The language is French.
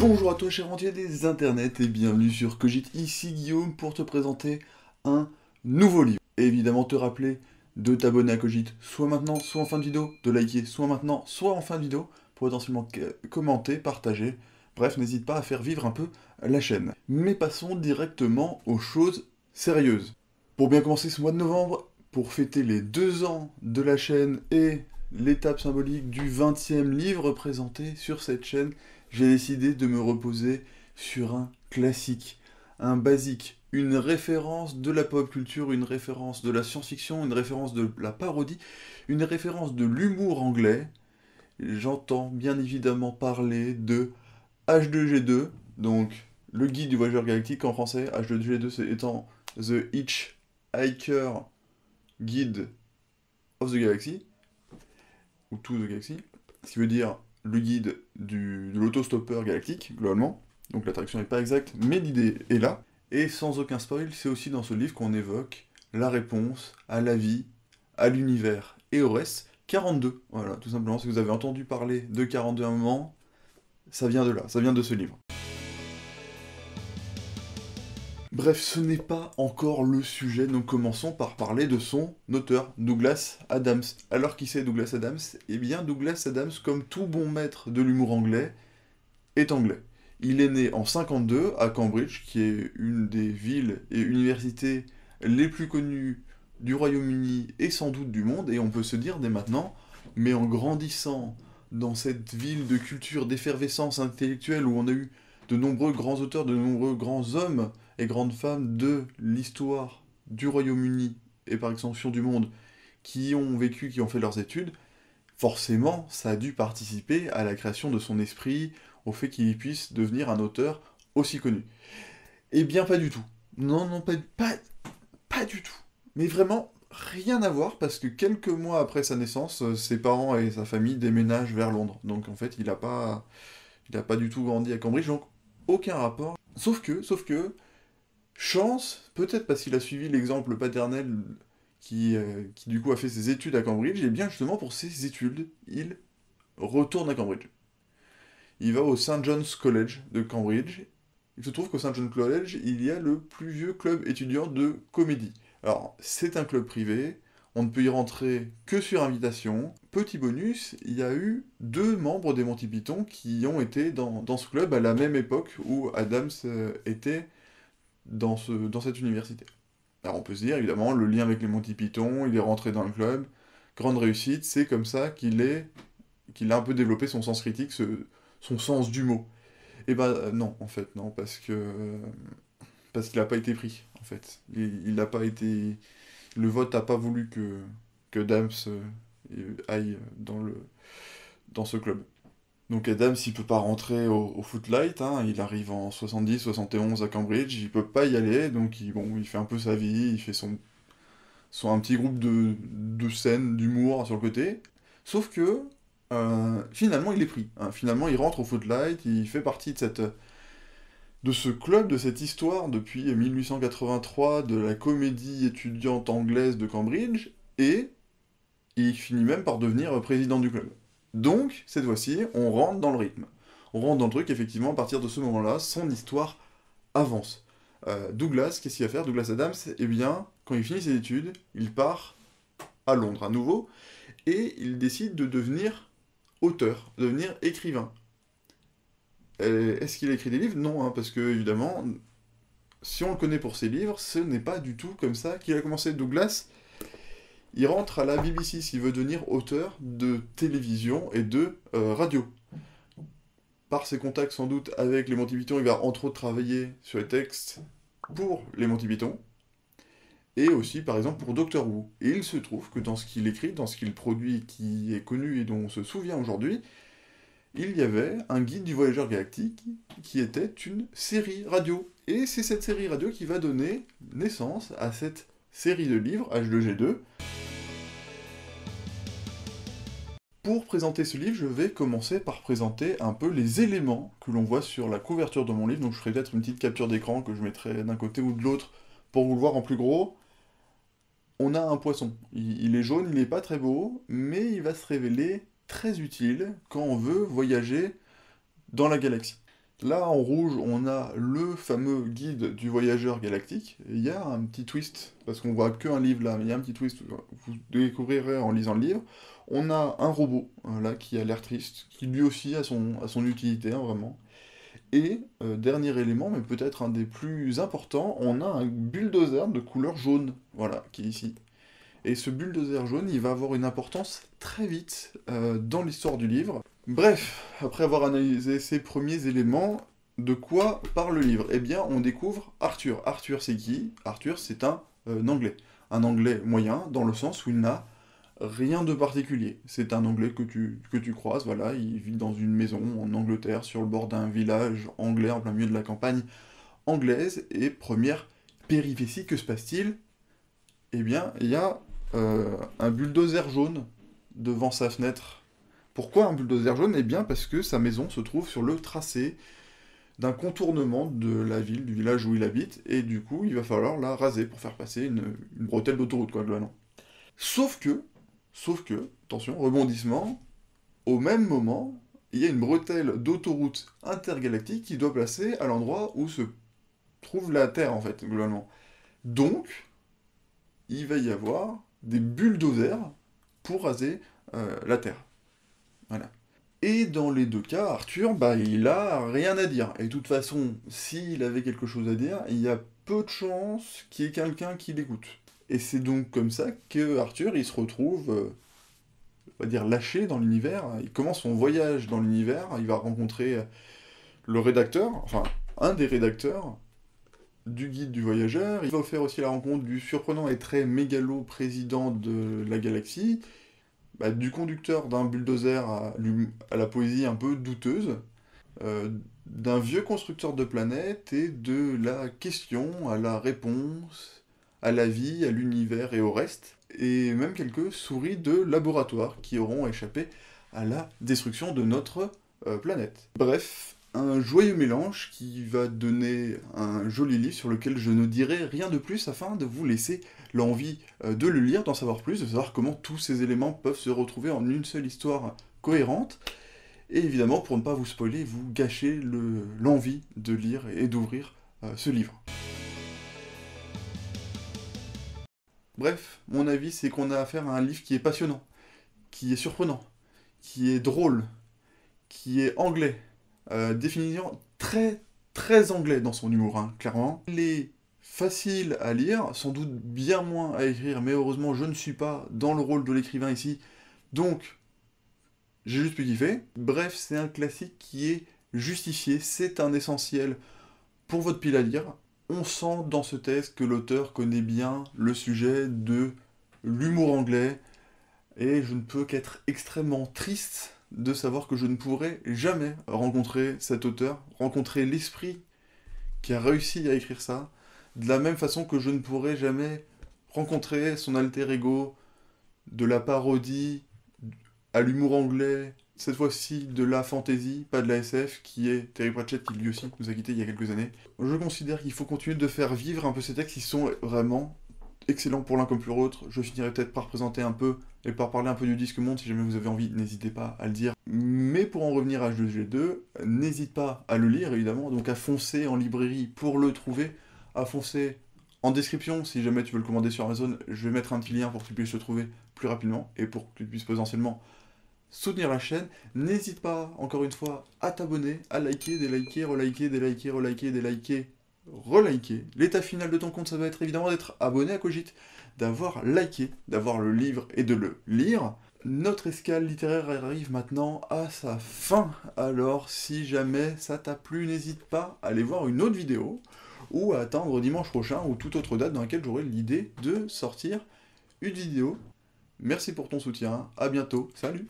Bonjour à toi cher entier des internets et bienvenue sur Cogit, ici Guillaume pour te présenter un nouveau livre. Et évidemment te rappeler de t'abonner à Cogit, soit maintenant, soit en fin de vidéo, de liker, soit maintenant, soit en fin de vidéo, pour potentiellement commenter, partager, bref n'hésite pas à faire vivre un peu la chaîne. Mais passons directement aux choses sérieuses. Pour bien commencer ce mois de novembre, pour fêter les 2 ans de la chaîne et l'étape symbolique du 20e livre présenté sur cette chaîne, j'ai décidé de me reposer sur un classique, un basique, une référence de la pop culture, une référence de la science-fiction, une référence de la parodie, une référence de l'humour anglais. J'entends bien évidemment parler de H2G2, donc le guide du voyageur galactique en français, H2G2 étant The Hitchhiker Guide of the Galaxy, ou To the Galaxy, ce qui veut dire le guide de l'autostoppeur galactique, globalement. Donc la traduction n'est pas exacte, mais l'idée est là. Et sans aucun spoil, c'est aussi dans ce livre qu'on évoque la réponse à la vie, à l'univers et au reste. 42, voilà, tout simplement. Si vous avez entendu parler de 42 à un moment, ça vient de là, ça vient de ce livre. Bref, ce n'est pas encore le sujet, donc commençons par parler de son auteur, Douglas Adams. Alors qui c'est Douglas Adams? Eh bien Douglas Adams, comme tout bon maître de l'humour anglais, est anglais. Il est né en 52 à Cambridge, qui est une des villes et universités les plus connues du Royaume-Uni et sans doute du monde, et on peut se dire dès maintenant, mais en grandissant dans cette ville de culture, d'effervescence intellectuelle où on a eu de nombreux grands auteurs, de nombreux grands hommes et grandes femmes de l'histoire du Royaume-Uni et par extension du monde qui ont vécu, qui ont fait leurs études, forcément, ça a dû participer à la création de son esprit, au fait qu'il puisse devenir un auteur aussi connu. Eh bien, pas du tout. Non, non, pas du tout. Mais vraiment, rien à voir, parce que quelques mois après sa naissance, ses parents et sa famille déménagent vers Londres. Donc en fait, il a pas du tout grandi à Cambridge, donc aucun rapport. Sauf que, chance, peut-être parce qu'il a suivi l'exemple paternel qui du coup a fait ses études à Cambridge, et bien justement pour ses études, il retourne à Cambridge. Il va au St. John's College de Cambridge. Il se trouve qu'au St. John's College, il y a le plus vieux club étudiant de comédie. Alors, c'est un club privé, on ne peut y rentrer que sur invitation. Petit bonus, il y a eu 2 membres des Monty Python qui ont été dans ce club à la même époque où Adams était dans cette université. Alors on peut se dire, évidemment, le lien avec les Monty Python, il est rentré dans le club, grande réussite, c'est comme ça qu'il a un peu développé son sens critique, son sens du mot. Et bah non, en fait, non, parce qu'il n'a pas été pris, en fait. Il n'a pas été... Le vote n'a pas voulu que Adams aille dans ce club. Donc Adams, il peut pas rentrer au Footlight, hein, il arrive en 70-71 à Cambridge, il peut pas y aller, donc il fait un peu sa vie, il fait un petit groupe de scènes, d'humour sur le côté. Sauf que, finalement, il est pris. Hein. Finalement, il rentre au Footlight, il fait partie de ce club, de cette histoire depuis 1883 de la comédie étudiante anglaise de Cambridge, et il finit même par devenir président du club. Donc, cette fois-ci, on rentre dans le rythme. On rentre dans le truc, effectivement, à partir de ce moment-là, son histoire avance. Douglas, qu'est-ce qu'il va faire, Douglas Adams? Eh bien, quand il finit ses études, il part à Londres à nouveau, et il décide de devenir auteur, de devenir écrivain. Est-ce qu'il a écrit des livres? Non, hein, parce que, évidemment, si on le connaît pour ses livres, ce n'est pas du tout comme ça qu'il a commencé. Douglas, il rentre à la BBC s'il veut devenir auteur de télévision et de radio. Par ses contacts sans doute avec les Monty Python, il va entre autres travailler sur les textes pour les Monty Python, et aussi par exemple pour Doctor Who. Et il se trouve que dans ce qu'il écrit, dans ce qu'il produit, qui est connu et dont on se souvient aujourd'hui, il y avait un guide du voyageur galactique qui était une série radio. Et c'est cette série radio qui va donner naissance à cette série de livres, H2G2. Pour présenter ce livre, je vais commencer par présenter un peu les éléments que l'on voit sur la couverture de mon livre. Donc je ferai peut-être une petite capture d'écran que je mettrai d'un côté ou de l'autre pour vous le voir en plus gros. On a un poisson. Il est jaune, il n'est pas très beau, mais il va se révéler très utile quand on veut voyager dans la galaxie. Là, en rouge, on a le fameux guide du voyageur galactique. Il y a un petit twist, parce qu'on voit qu'un livre là, mais il y a un petit twist, vous découvrirez en lisant le livre. On a un robot, là, qui a l'air triste, qui lui aussi a son utilité, hein, vraiment. Et, dernier élément, mais peut-être un des plus importants, on a un bulldozer de couleur jaune, voilà, qui est ici. Et ce bulldozer jaune, il va avoir une importance très vite dans l'histoire du livre. Bref, après avoir analysé ces premiers éléments, de quoi parle le livre? Eh bien, on découvre Arthur. Arthur, c'est qui? Arthur, c'est un anglais. Un anglais moyen, dans le sens où il n'a rien de particulier. C'est un anglais que tu croises, voilà, il vit dans une maison en Angleterre, sur le bord d'un village anglais, en plein milieu de la campagne anglaise, et première péripétie, que se passe-t-il? Eh bien, il y a un bulldozer jaune devant sa fenêtre. Pourquoi un bulldozer jaune? Eh bien parce que sa maison se trouve sur le tracé d'un contournement de la ville, du village où il habite, et du coup il va falloir la raser pour faire passer une bretelle d'autoroute, quoi, globalement. Sauf que, attention, rebondissement, au même moment, il y a une bretelle d'autoroute intergalactique qui doit placer à l'endroit où se trouve la Terre, en fait, globalement. Donc, il va y avoir des bulldozers pour raser la Terre. Voilà. Et dans les deux cas, Arthur, bah, il a rien à dire. Et de toute façon, s'il avait quelque chose à dire, il y a peu de chances qu'il y ait quelqu'un qui l'écoute. Et c'est donc comme ça que Arthur, il se retrouve, on va dire, lâché dans l'univers. Il commence son voyage dans l'univers, il va rencontrer le rédacteur, enfin, un des rédacteurs du guide du voyageur. Il va faire aussi la rencontre du surprenant et très mégalo président de la galaxie, bah, du conducteur d'un bulldozer à la poésie un peu douteuse, d'un vieux constructeur de planètes et de la question à la réponse, à la vie, à l'univers et au reste, et même quelques souris de laboratoire qui auront échappé à la destruction de notre planète. Bref, un joyeux mélange qui va donner un joli livre sur lequel je ne dirai rien de plus afin de vous laisser l'envie de le lire, d'en savoir plus, de savoir comment tous ces éléments peuvent se retrouver en une seule histoire cohérente, et évidemment pour ne pas vous spoiler, vous gâcher l'envie de lire et d'ouvrir ce livre. Bref, mon avis c'est qu'on a affaire à un livre qui est passionnant, qui est surprenant, qui est drôle, qui est anglais, définition très très anglais dans son humour, hein, clairement. Il est facile à lire, sans doute bien moins à écrire, mais heureusement je ne suis pas dans le rôle de l'écrivain ici, donc j'ai juste pu kiffer. Bref, c'est un classique qui est justifié, c'est un essentiel pour votre pile à lire. On sent dans ce texte que l'auteur connaît bien le sujet de l'humour anglais, et je ne peux qu'être extrêmement triste de savoir que je ne pourrai jamais rencontrer cet auteur, rencontrer l'esprit qui a réussi à écrire ça, de la même façon que je ne pourrai jamais rencontrer son alter ego, de la parodie à l'humour anglais, cette fois-ci de la fantasy, pas de la SF, qui est Terry Pratchett, qui lui aussi nous a quittés il y a quelques années. Je considère qu'il faut continuer de faire vivre un peu ces textes qui sont vraiment excellents pour l'un comme pour l'autre. Je finirai peut-être par présenter un peu et par parler un peu du disque monde, si jamais vous avez envie, n'hésitez pas à le dire. Mais pour en revenir à H2G2, n'hésite pas à le lire évidemment, donc à foncer en librairie pour le trouver, à foncer en description, si jamais tu veux le commander sur Amazon, je vais mettre un petit lien pour que tu puisses le trouver plus rapidement, et pour que tu puisses potentiellement soutenir la chaîne. N'hésite pas, encore une fois, à t'abonner, à liker, déliker, reliker, déliker, reliker, déliker, reliker. L'état final de ton compte, ça va être évidemment d'être abonné à Cogite, d'avoir liké, d'avoir le livre et de le lire. Notre escale littéraire arrive maintenant à sa fin, alors si jamais ça t'a plu, n'hésite pas à aller voir une autre vidéo, ou à attendre dimanche prochain, ou toute autre date dans laquelle j'aurai l'idée de sortir une vidéo. Merci pour ton soutien, à bientôt, salut!